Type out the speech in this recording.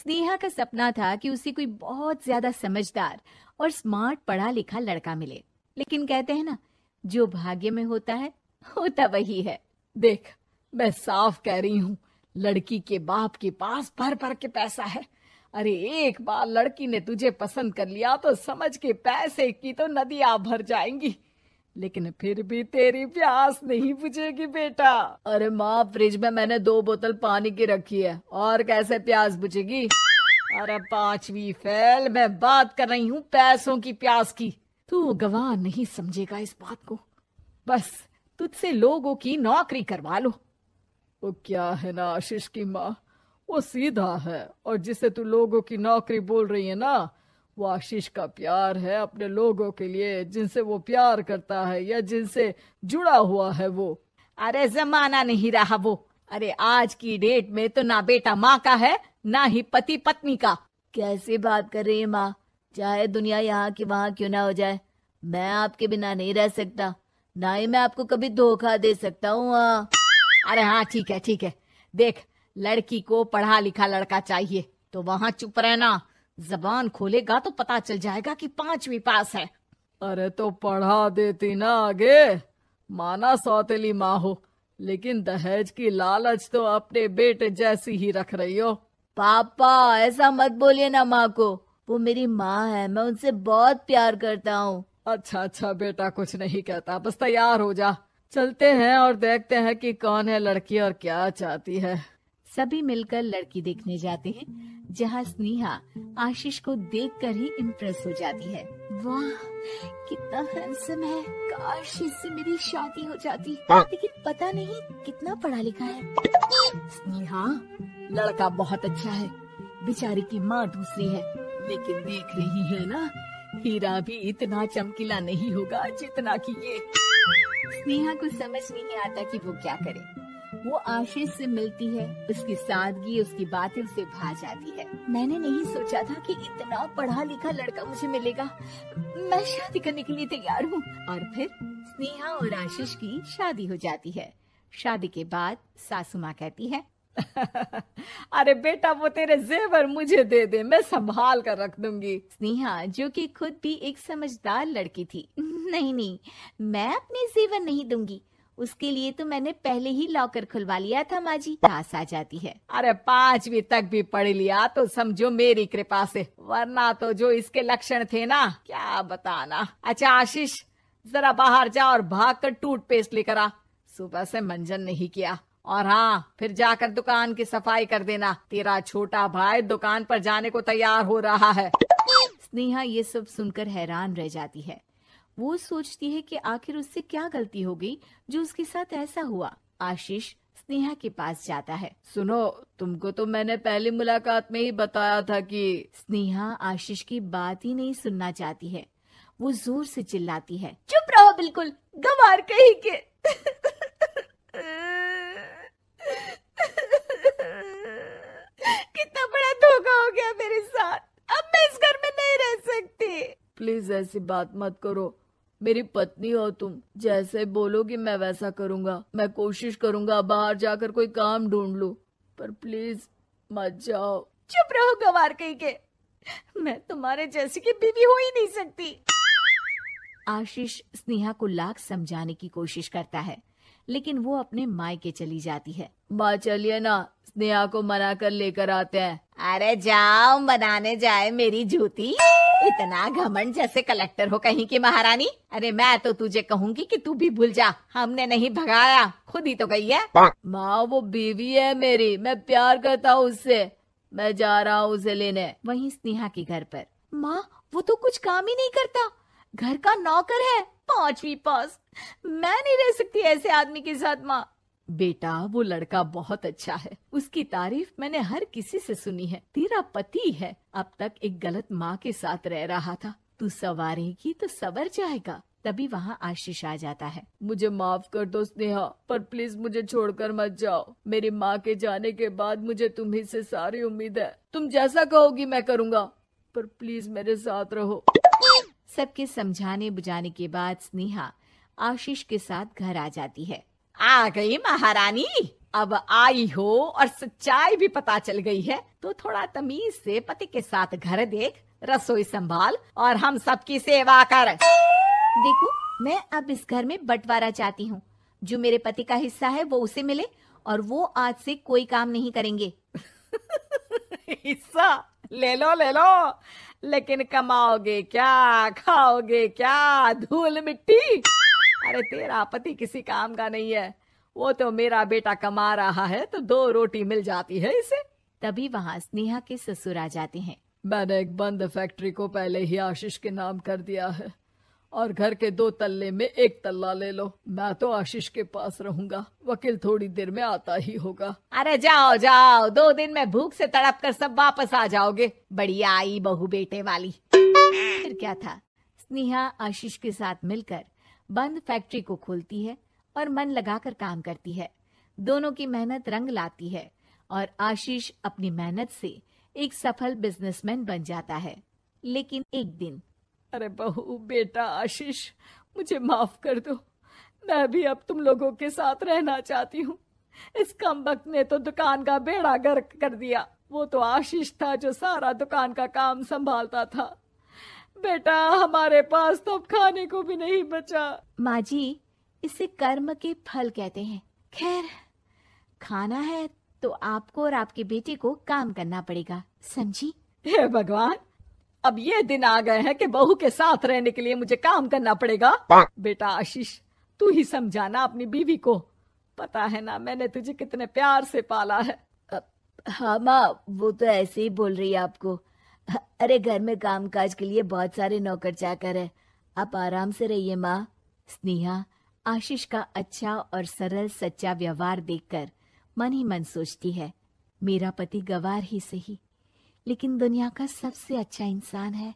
स्नेहा का सपना था कि उसे कोई बहुत ज्यादा समझदार और स्मार्ट पढ़ा लिखा लड़का मिले, लेकिन कहते हैं ना, जो भाग्य में होता है होता वही है। देख, मैं साफ कह रही हूँ, लड़की के बाप के पास भर भर के पैसा है। अरे एक बार लड़की ने तुझे पसंद कर लिया तो समझ के पैसे की तो नदियां भर जाएंगी, लेकिन फिर भी तेरी प्यास नहीं बुझेगी बेटा। अरे माँ, फ्रिज में मैंने 2 बोतल पानी की रखी है, और कैसे प्यास बुझेगी? अरे 5वीं फेल, मैं बात कर रही हूँ पैसों की प्यास की। तू गवाह नहीं समझेगा इस बात को। बस तुझसे लोगों की नौकरी करवा लो। वो क्या है ना आशीष की माँ, वो सीधा है, और जिसे तू लोगों की नौकरी बोल रही है ना, वो आशीष का प्यार है अपने लोगों के लिए, जिनसे वो प्यार करता है या जिनसे जुड़ा हुआ है वो। अरे जमाना नहीं रहा वो। अरे आज की डेट में तो ना बेटा माँ का है, ना ही पति पत्नी का। कैसी बात कर रही है माँ? चाहे दुनिया यहाँ की वहाँ क्यों ना हो जाए, मैं आपके बिना नहीं रह सकता, ना ही मैं आपको कभी धोखा दे सकता हूँ। अरे हाँ, ठीक है ठीक है। देख, लड़की को पढ़ा लिखा लड़का चाहिए तो वहाँ चुप रहना। जबान खोलेगा तो पता चल जाएगा कि 5वीं पास है। अरे तो पढ़ा देती ना आगे। माना सौतेली माँ हो, लेकिन दहेज की लालच तो अपने बेटे जैसी ही रख रही हो। पापा ऐसा मत बोलिए ना माँ को, वो मेरी माँ है, मैं उनसे बहुत प्यार करता हूँ। अच्छा अच्छा बेटा, कुछ नहीं कहता, बस तैयार हो जा, चलते हैं और देखते हैं कि कौन है लड़की और क्या चाहती है। सभी मिलकर लड़की देखने जाते हैं, जहाँ स्नेहा आशीष को देखकर ही इम्प्रेस हो जाती है। वाह, कितना हैंडसम है, काश इससे मेरी शादी हो जाती, लेकिन पता नहीं कितना पढ़ा लिखा है। स्नेहा, लड़का बहुत अच्छा है, बेचारी की माँ दूसरी है, लेकिन देख रही है ना, हीरा भी इतना चमकीला नहीं होगा जितना कि ये। स्नेहा को समझ नहीं आता कि वो क्या करे। वो आशीष से मिलती है, उसकी सादगी, उसकी बातें उसे भा जाती है। मैंने नहीं सोचा था कि इतना पढ़ा लिखा लड़का मुझे मिलेगा। मैं शादी करने के लिए तैयार हूँ। और फिर स्नेहा और आशीष की शादी हो जाती है। शादी के बाद सासू माँ कहती है, अरे बेटा, वो तेरे जेवर मुझे दे दे, मैं संभाल कर रख दूंगी। स्नेहा, जो कि खुद भी एक समझदार लड़की थी, नहीं नहीं, मैं अपने जेवर नहीं दूंगी, उसके लिए तो मैंने पहले ही लॉकर खुलवा लिया था माँ जी। सास आ जाती है। अरे 5वीं तक भी पढ़ लिया तो समझो मेरी कृपा से, वरना तो जो इसके लक्षण थे ना, क्या बताना। अच्छा आशीष, जरा बाहर जा और भाग कर टूथपेस्ट लेकर आ, सुबह से मंजन नहीं किया। और हाँ, फिर जाकर दुकान की सफाई कर देना, तेरा छोटा भाई दुकान पर जाने को तैयार हो रहा है। स्नेहा ये सब सुनकर हैरान रह जाती है। वो सोचती है कि आखिर उससे क्या गलती हो गई जो उसके साथ ऐसा हुआ। आशीष स्नेहा के पास जाता है। सुनो, तुमको तो मैंने पहली मुलाकात में ही बताया था कि। स्नेहा आशीष की बात ही नहीं सुनना चाहती है। वो जोर से चिल्लाती है, चुप रहो बिल्कुल, गंवार कहीं के। कितना बड़ा धोखा हो गया मेरे साथ, अब मैं इस घर में नहीं रह सकती। प्लीज ऐसी बात मत करो, मेरी पत्नी हो तुम, जैसे बोलोगी मैं वैसा करूंगा। मैं कोशिश करूंगा बाहर जाकर कोई काम ढूंढ लूं, पर प्लीज मत जाओ। चुप रहो गंवार कहीं के, मैं तुम्हारे जैसी की बीवी हो ही नहीं सकती। आशीष स्नेहा को लाख समझाने की कोशिश करता है, लेकिन वो अपने मायके चली जाती है। माँ चलिए ना, स्नेहा को मना कर लेकर आते हैं। अरे जाओ, बनाने जाए मेरी जूती, इतना घमंड जैसे कलेक्टर हो कहीं की महारानी। अरे मैं तो तुझे कहूंगी कि तू भी भूल जा, हमने नहीं भगाया, खुद ही तो गई है। माँ वो बीवी है मेरी, मैं प्यार करता हूँ उससे, मैं जा रहा हूँ उसे लेने। वहीं स्नेहा के घर पर, माँ वो तो कुछ काम ही नहीं करता, घर का नौकर है, 5वीं पास, मैं नहीं रह सकती ऐसे आदमी के साथ। माँ बेटा वो लड़का बहुत अच्छा है, उसकी तारीफ मैंने हर किसी से सुनी है, तेरा पति है, अब तक एक गलत माँ के साथ रह रहा था, तू संवारेगी तो संवर जाएगा। तभी वहाँ आशीष आ जाता है। मुझे माफ कर दो स्नेहा, पर प्लीज मुझे छोड़कर मत जाओ, मेरी माँ के जाने के बाद मुझे तुम्ही से सारी उम्मीद है, तुम जैसा कहोगी मैं करूँगा, पर प्लीज मेरे साथ रहो। सबके समझाने बुझाने के बाद स्नेहा आशीष के साथ घर आ जाती है। आ गई महारानी, अब आई हो और सच्चाई भी पता चल गई है तो थोड़ा तमीज से पति के साथ घर देख, रसोई संभाल और हम सबकी सेवा कर। देखो, मैं अब इस घर में बंटवारा चाहती हूँ। जो मेरे पति का हिस्सा है वो उसे मिले और वो आज से कोई काम नहीं करेंगे। हिस्सा ले लो, लेकिन कमाओगे क्या, खाओगे क्या, धूल मिट्टी? अरे तेरा पति किसी काम का नहीं है, वो तो मेरा बेटा कमा रहा है तो 2 रोटी मिल जाती है इसे। तभी वहाँ स्नेहा के ससुर आ जाते हैं। मैंने एक बंद फैक्ट्री को पहले ही आशीष के नाम कर दिया है और घर के 2 तल्ले में 1 तल्ला ले लो। मैं तो आशीष के पास रहूंगा, वकील थोड़ी देर में आता ही होगा। अरे जाओ जाओ, 2 दिन में भूख से तड़प कर सब वापस आ जाओगे। बढ़िया आई बहू बेटे वाली। फिर क्या था, स्नेहा आशीष के साथ मिलकर बंद फैक्ट्री को खोलती है और मन लगाकर काम करती है। दोनों की मेहनत रंग लाती है और आशीष अपनी मेहनत से एक सफल बिजनेसमैन बन जाता है। लेकिन एक दिन, अरे बहू बेटा आशीष, मुझे माफ कर दो, मैं भी अब तुम लोगों के साथ रहना चाहती हूँ। इस कमबख्त ने तो दुकान का बेड़ा गर्क कर दिया। वो तो आशीष था जो सारा दुकान का काम संभालता था। बेटा, हमारे पास तो अब खाने को भी नहीं बचा। माँ जी, इसे कर्म के फल कहते हैं। खैर, खाना है तो आपको और आपके बेटे को काम करना पड़ेगा, समझी? हे भगवान, अब ये दिन आ गए हैं कि बहू के साथ रहने के लिए मुझे काम करना पड़ेगा। बेटा आशीष, तू ही समझाना अपनी बीवी को। पता है ना मैंने तुझे कितने प्यार से पाला है। हाँ माँ, वो तो ऐसे ही बोल रही है आपको। अरे घर में कामकाज के लिए बहुत सारे नौकर चाकर है, आप आराम से रहिए माँ। स्नेहा आशीष का अच्छा और सरल सच्चा व्यवहार देखकर मन ही मन सोचती है, मेरा पति गवार ही सही, लेकिन दुनिया का सबसे अच्छा इंसान है।